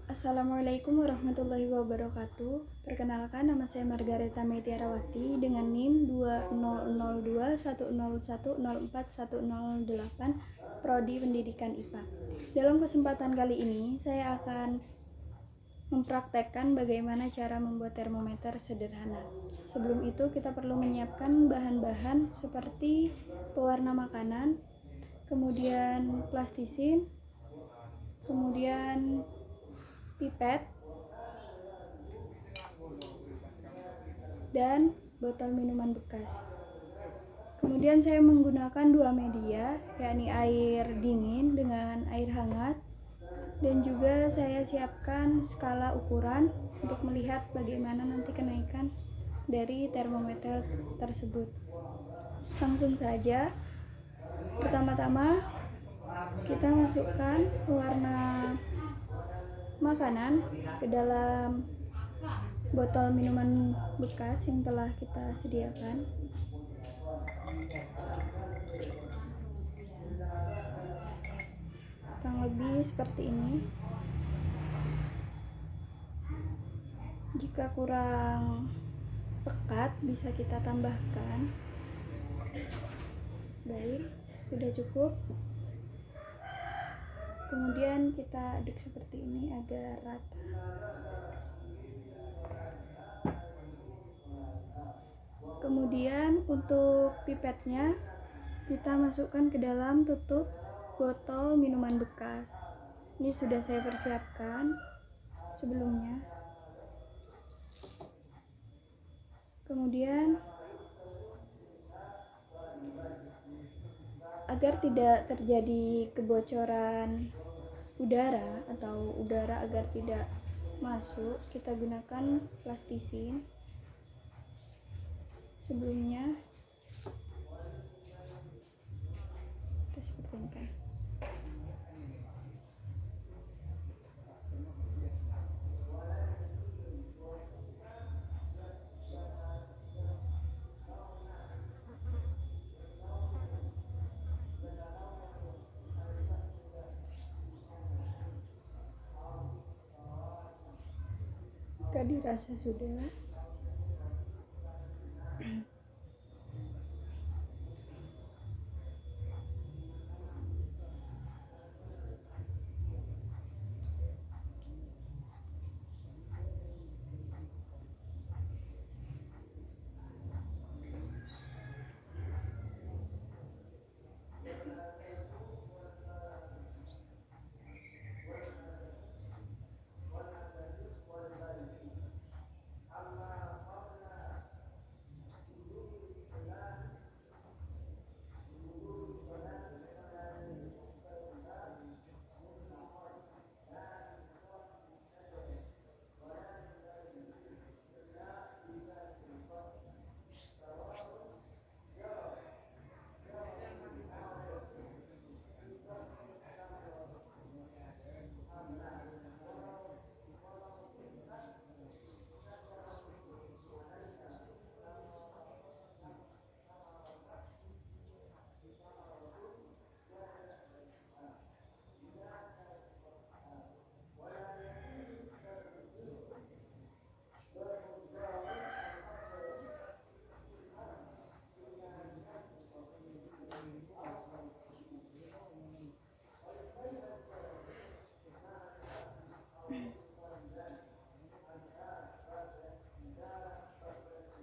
Assalamualaikum warahmatullahi wabarakatuh. Perkenalkan, nama saya Margareta Metiarawati dengan NIM 20021011041008 Prodi Pendidikan IPA. Dalam kesempatan kali ini, saya akan mempraktekkan bagaimana cara membuat termometer sederhana. Sebelum itu, kita perlu menyiapkan bahan-bahan seperti pewarna makanan, kemudian plastisin, kemudian pipet, dan botol minuman bekas. Kemudian saya menggunakan dua media, yakni air dingin dengan air hangat, dan juga saya siapkan skala ukuran untuk melihat bagaimana nanti kenaikan dari termometer tersebut. Langsung saja, pertama-tama kita masukkan warna makanan ke dalam botol minuman bekas yang telah kita sediakan. Kurang lebih seperti ini. Jika kurang pekat bisa kita tambahkan. Baik, sudah cukup. Kemudian kita aduk seperti ini agar rata. Kemudian untuk pipetnya kita masukkan ke dalam tutup botol minuman bekas. Ini sudah saya persiapkan sebelumnya. Kemudian agar tidak terjadi kebocoran udara atau udara agar tidak masuk, kita gunakan plastisin. Sebelumnya kita seperti ini kan. Jika dirasa sudah,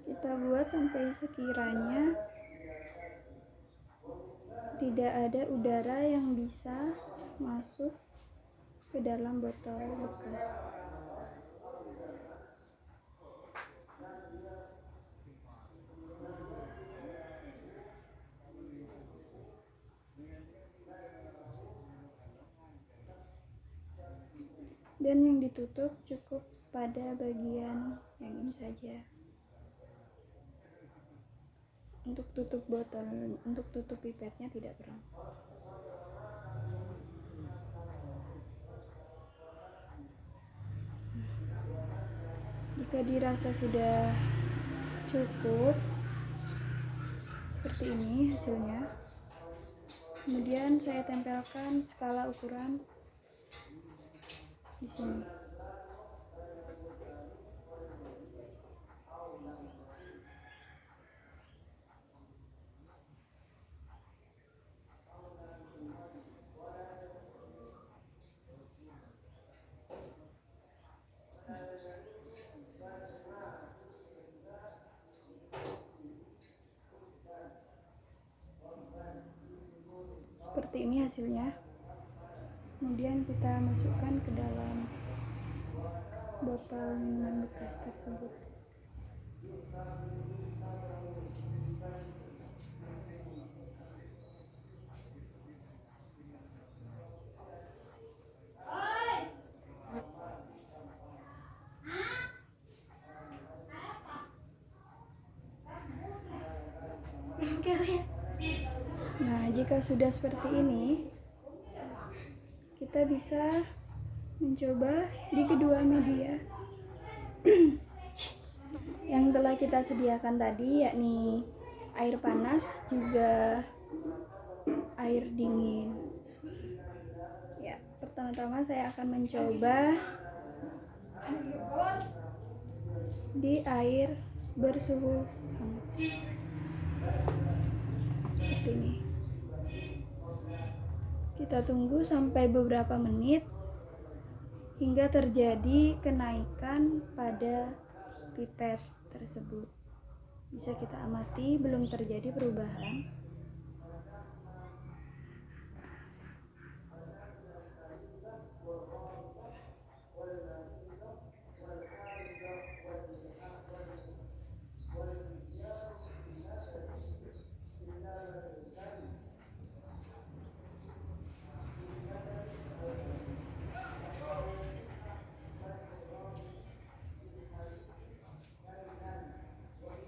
kita buat sampai sekiranya tidak ada udara yang bisa masuk ke dalam botol bekas. Dan yang ditutup cukup pada bagian yang ini saja. Untuk tutup botol, untuk tutup pipetnya tidak perlu. Jika dirasa sudah cukup, seperti ini hasilnya. Kemudian saya tempelkan skala ukuran di sini. Seperti ini hasilnya. Kemudian kita masukkan ke dalam botol minuman bekas tersebut. Nah, jika sudah seperti ini, kita bisa mencoba di kedua media yang telah kita sediakan tadi, yakni air panas juga air dingin. Ya, pertama-tama saya akan mencoba di air bersuhu hangat seperti ini. Kita tunggu sampai beberapa menit hingga terjadi kenaikan pada pipet tersebut. Bisa kita amati belum terjadi perubahan.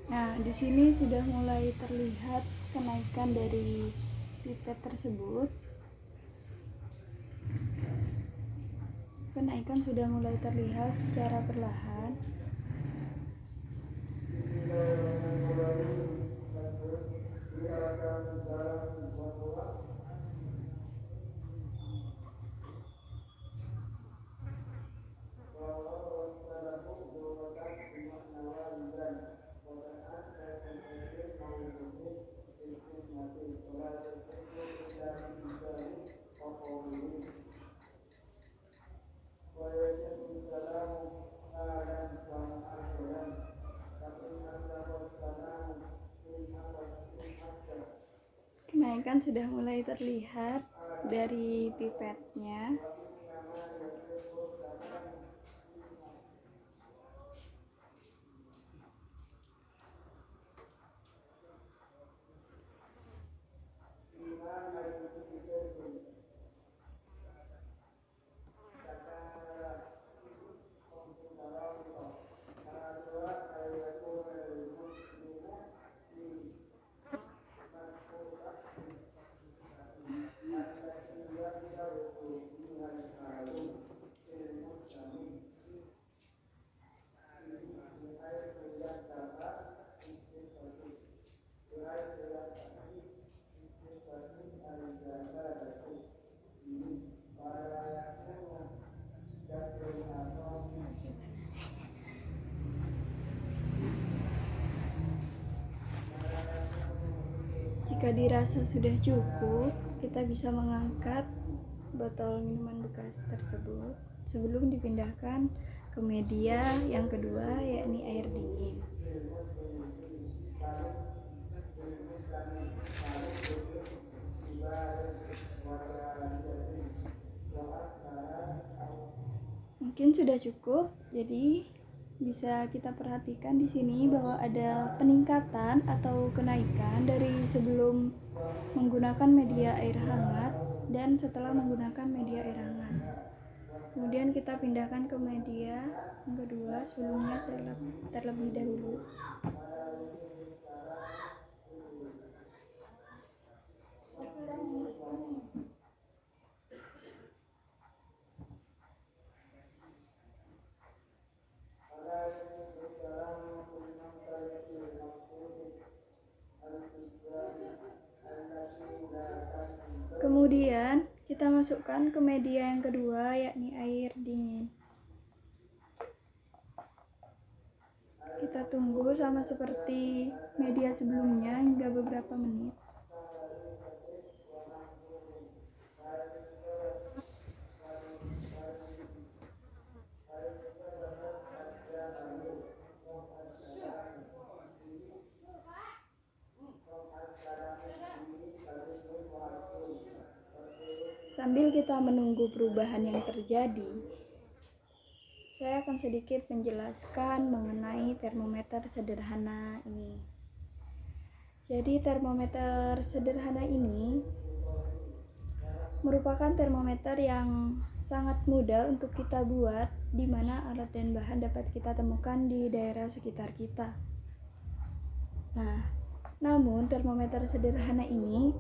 Nah, di sini sudah mulai terlihat kenaikan dari pipet tersebut. Kenaikan sudah mulai terlihat secara perlahan. Kenaikan sudah mulai terlihat dari pipetnya. Jika dirasa sudah cukup, kita bisa mengangkat botol minuman bekas tersebut sebelum dipindahkan ke media yang kedua, yakni air dingin. Mungkin sudah cukup, jadi bisa kita perhatikan di sini bahwa ada peningkatan atau kenaikan dari sebelum menggunakan media air hangat dan setelah menggunakan media air hangat. Kemudian kita pindahkan ke media yang kedua, sebelumnya saya terlebih dahulu. Kemudian kita masukkan ke media yang kedua, yakni air dingin. kita tunggu sama seperti media sebelumnya hingga beberapa menit. Sambil kita menunggu perubahan yang terjadi, saya akan sedikit menjelaskan mengenai termometer sederhana ini. Jadi termometer sederhana ini merupakan termometer yang sangat mudah untuk kita buat, di mana alat dan bahan dapat kita temukan di daerah sekitar kita. Nah, namun termometer sederhana ini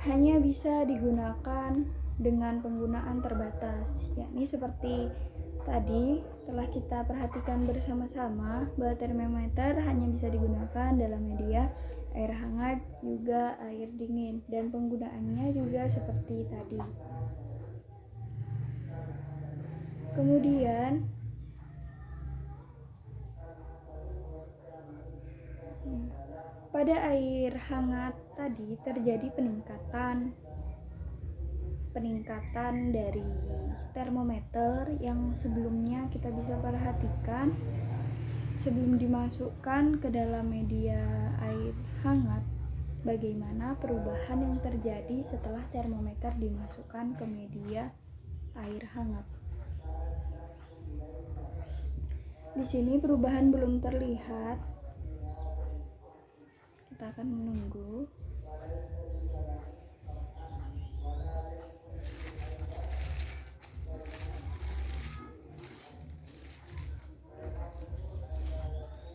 hanya bisa digunakan dengan penggunaan terbatas, yakni seperti tadi telah kita perhatikan bersama-sama bahwa termometer hanya bisa digunakan dalam media air hangat juga air dingin, dan penggunaannya juga seperti tadi. Kemudian pada air hangat tadi terjadi peningkatan dari termometer yang sebelumnya kita bisa perhatikan sebelum dimasukkan ke dalam media air hangat, bagaimana perubahan yang terjadi setelah termometer dimasukkan ke media air hangat. Di sini perubahan belum terlihat. Kita akan menunggu.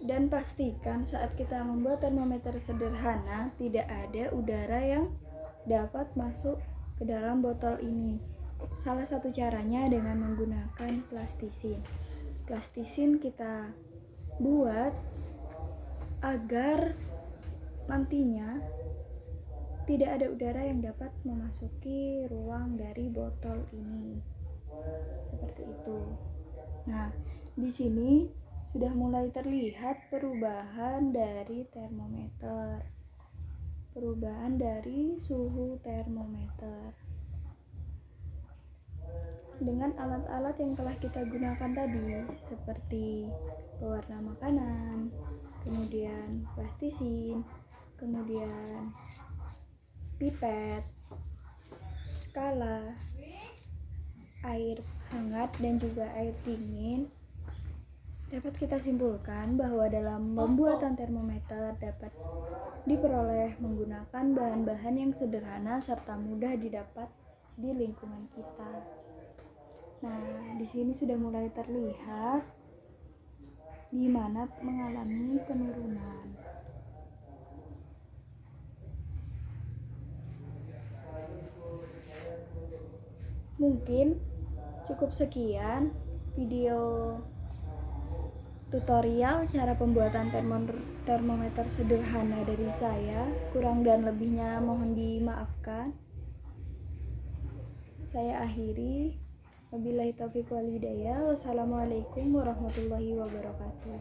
Dan pastikan saat kita membuat termometer sederhana tidak ada udara yang dapat masuk ke dalam botol ini. Salah satu caranya dengan menggunakan plastisin. Plastisin kita buat agar nantinya tidak ada udara yang dapat memasuki ruang dari botol ini. Seperti itu. Nah, di sini sudah mulai terlihat perubahan dari termometer, perubahan dari suhu termometer. Dengan alat-alat yang telah kita gunakan tadi, seperti pewarna makanan, kemudian plastisin, kemudian pipet, skala, air hangat dan juga air dingin, dapat kita simpulkan bahwa dalam pembuatan termometer dapat diperoleh menggunakan bahan-bahan yang sederhana serta mudah didapat di lingkungan kita. Nah, di sini sudah mulai terlihat di mana mengalami penurunan. Mungkin cukup sekian video tutorial cara pembuatan termometer sederhana dari saya. Kurang dan lebihnya mohon dimaafkan. Saya akhiri. Wabillahi taufiq wal hidayah. Wassalamualaikum warahmatullahi wabarakatuh.